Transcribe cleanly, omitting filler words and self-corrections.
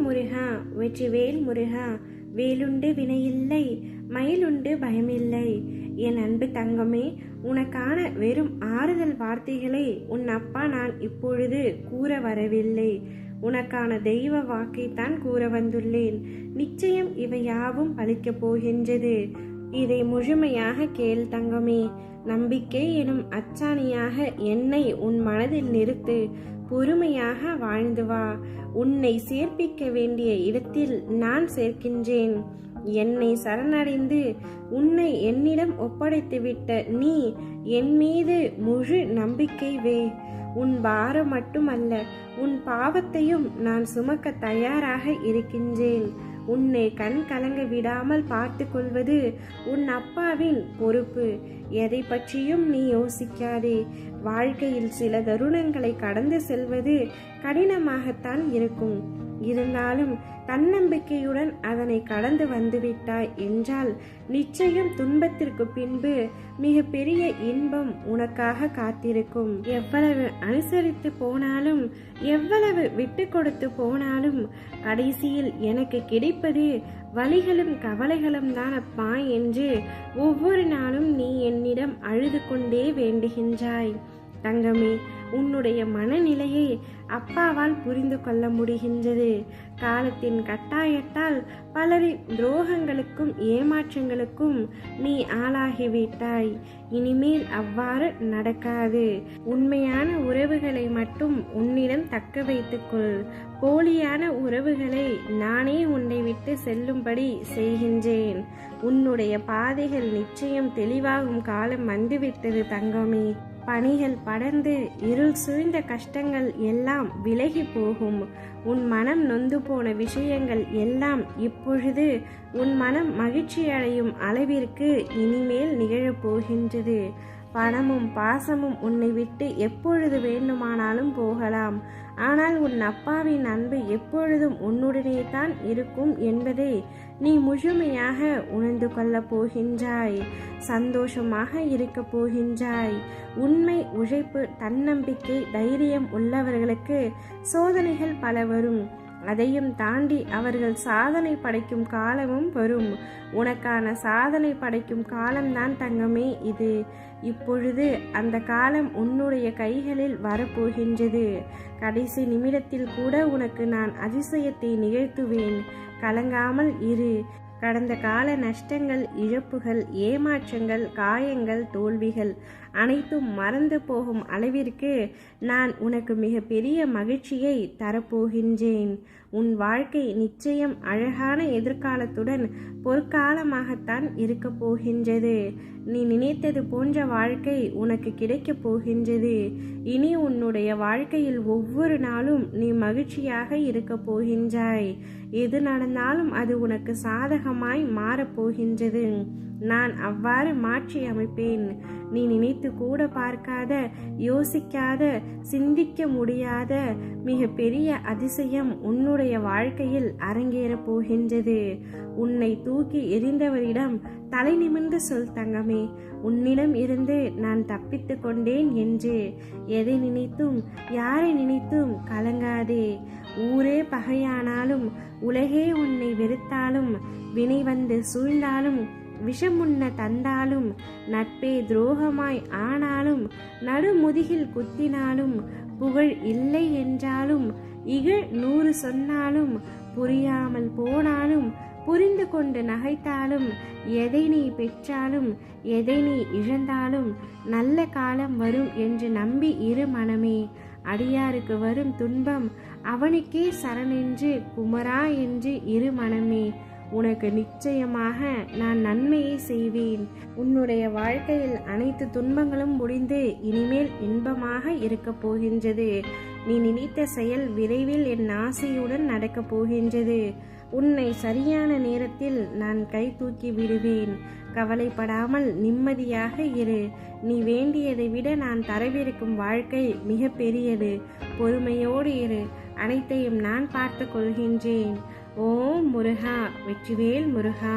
முருகா வெற்றிவேல் முருகா, வேலுண்டு வினையில்லை, மயிலுண்டு பயமில்லை. என் அன்பு தங்கமே, உனக்கான வெறும் ஆறுதல் வார்த்தைகளை உன் அப்பா நான் இப்பொழுது கூற வரவில்லை. உனக்கான தெய்வ வாக்கைத்தான் கூற வந்துள்ளேன். நிச்சயம் இவை யாவும் பலிக்கப் போகின்றது. இதை முழுமையாக கேள் தங்கமே. நம்பிக்கை எனும் அச்சாணியாக என்னை உன் மனதில் நிறுத்து. பொறுமையாக வாழ்ந்து வா. உன்னை சேர்ப்பிக்க வேண்டிய இடத்தில் நான் சேர்க்கின்றேன். என்னை சரணடைந்து உன்னை என்னிடம் ஒப்படைத்துவிட்ட நீ என் மீது முழு நம்பிக்கை வை. உன் பாரம் மட்டுமல்ல, உன் பாவத்தையும் நான் சுமக்க தயாராக இருக்கின்றேன். உன்னை கண் கலங்க விடாமல் பார்த்து கொள்வது உன் அப்பாவின் பொறுப்பு. எதை பற்றியும் நீ யோசிக்காதே. வாழ்க்கையில் சில தருணங்களை கடந்து செல்வது கடினமாகத்தான் இருக்கும். இருந்தாலும் தன்னம்பிக்கையுடன் அதனை கடந்து வந்துவிட்டாய் என்றால் நிச்சயம் துன்பத்திற்கு பின்பு மிக பெரிய இன்பம் உனக்காக காத்திருக்கும். எவ்வளவு அனுசரித்து போனாலும், எவ்வளவு விட்டு கொடுத்து போனாலும், கடைசியில் எனக்கு கிடைப்பது வலிகளும் கவலைகளும் தானப்பா என்று ஒவ்வொரு நாளும் நீ என்னிடம் அழுது கொண்டே வேண்டுகின்றாய். தங்கமே, உன்னுடைய மனநிலையை அப்பாவால் புரிந்து கொள்ள முடிகின்றது. காலத்தின் கட்டாயத்தால் பலரின் துரோகங்களுக்கும் ஏமாற்றங்களுக்கும் நீ ஆளாகிவிட்டாய். இனிமேல் அவ்வாறு நடக்காது. உண்மையான உறவுகளை மட்டும் உன்னிடம் தக்க வைத்துக்கொள். போலியான உறவுகளை நானே உன்னை விட்டு செல்லும்படி செய்கின்றேன். உன்னுடைய பாதைகள் நிச்சயம் தெளிவாகும் காலம் வந்துவிட்டது தங்கமே. பனிகள் படர்ந்து இருள் சூழ்ந்த கஷ்டங்கள் எல்லாம் விலகி போகும். உன் மனம் நொந்து போன விஷயங்கள் எல்லாம் இப்பொழுது உன் மனம் மகிழ்ச்சி அடையும் அளவிற்கு இனிமேல் நிகழப்போகின்றது. பணமும் பாசமும் உன்னை விட்டு எப்பொழுது வேண்டுமானாலும் போகலாம். ஆனால் உன் அப்பாவின் அன்பு எப்பொழுதும் உன்னுடனே தான் இருக்கும் என்பதை நீ முழுமையாக உணர்ந்து கொள்ளப் போகின்றாய். சந்தோஷமாக இருக்க போகின்றாய். உண்மை, உழைப்பு, தன்னம்பிக்கை, தைரியம் உள்ளவர்களுக்கு சோதனைகள் பல வரும். அதையும் தாண்டி அவர்கள் சாதனை படைக்கும் காலமும் வரும். உனக்கான சாதனை படைக்கும் காலம்தான் தங்கமே இது. இப்பொழுது அந்த காலம் உன்னுடைய கைகளில் வரப்போகின்றது. கடைசி நிமிடத்தில் கூட உனக்கு நான் அதிசயத்தை நிகழ்த்துவேன். கலங்காமல் இரு. கடந்த கால நஷ்டங்கள், இழப்புகள், ஏமாற்றங்கள், காயங்கள், தோல்விகள் அனைத்தும் மறந்து போகும் அளவிற்கு நான் உனக்கு மிக பெரிய மகிழ்ச்சியை தரப்போகின்றேன். உன் வாழ்க்கை நிச்சயம் அழகான எதிர்காலத்துடன் பொற்காலமாகத்தான் இருக்க போகின்றது. நீ நினைத்தது போன்ற வாழ்க்கை உனக்கு கிடைக்கப் போகின்றது. இனி உன்னுடைய வாழ்க்கையில் ஒவ்வொரு நாளும் நீ மகிழ்ச்சியாக இருக்க போகின்றாய். எது நடந்தாலும் அது உனக்கு சாதகமாய் மாறப்போகின்றது. நான் அவ்வாறு மாற்றி அமைப்பேன். நீ நினைத்து கூட பார்க்காத, யோசிக்காத, சிந்திக்க முடியாத மிக பெரிய அதிசயம் உன்னுடைய வாழ்க்கையில் அரங்கேறப் போகின்றது. உன்னை தூக்கி எறிந்தவரிடம் தலை நிமிர்ந்து சொல் தங்கமே, உன்னிடம் இருந்து நான் தப்பித்து கொண்டேன் என்று. எதை நினைத்தும் யாரை நினைத்தும் கலங்காதே. ஊரே பகையானாலும், உலகே உன்னை வெறுத்தாலும், வினை வந்து சூழ்ந்தாலும், விஷமுன்ன தந்தாலும், நட்பே துரோகமாய் ஆனாலும், நடுமுதுகில் குத்தினாலும், புகழ் இல்லை என்றாலும், இகழ் 100 சொன்னாலும், புரியாமல் போனாலும், புரிந்து கொண்டு நகைத்தாலும், எதை நீ பெற்றாலும், எதை நீ இழந்தாலும் நல்ல காலம் வரும் என்று நம்பி இரு மனமே. அடியாருக்கு வரும் துன்பம் அவனுக்கே சரணென்று குமரா என்று இரு மனமே. உனக்கு நிச்சயமாக நான் நன்மையை செய்வேன். உன்னுடைய வாழ்க்கையில் அனைத்து துன்பங்களும் முடிந்து இனிமேல் இன்பமாக இருக்கப் போகின்றது. நீ நினைத்த செயல் விரைவில் என் ஆசையுடன் நடக்கப் போகின்றது. உன்னை சரியான நேரத்தில் நான் கை தூக்கி விடுவேன். கவலைப்படாமல் நிம்மதியாக இரு. நீ வேண்டியதை விட நான் தரவிருக்கும் வாழ்க்கை மிக பெரியது. பொறுமையோடு இரு. அனைத்தையும் நான் பார்த்து கொள்கின்றேன். ஓம் முருகா, வெற்றிவேல் முருகா.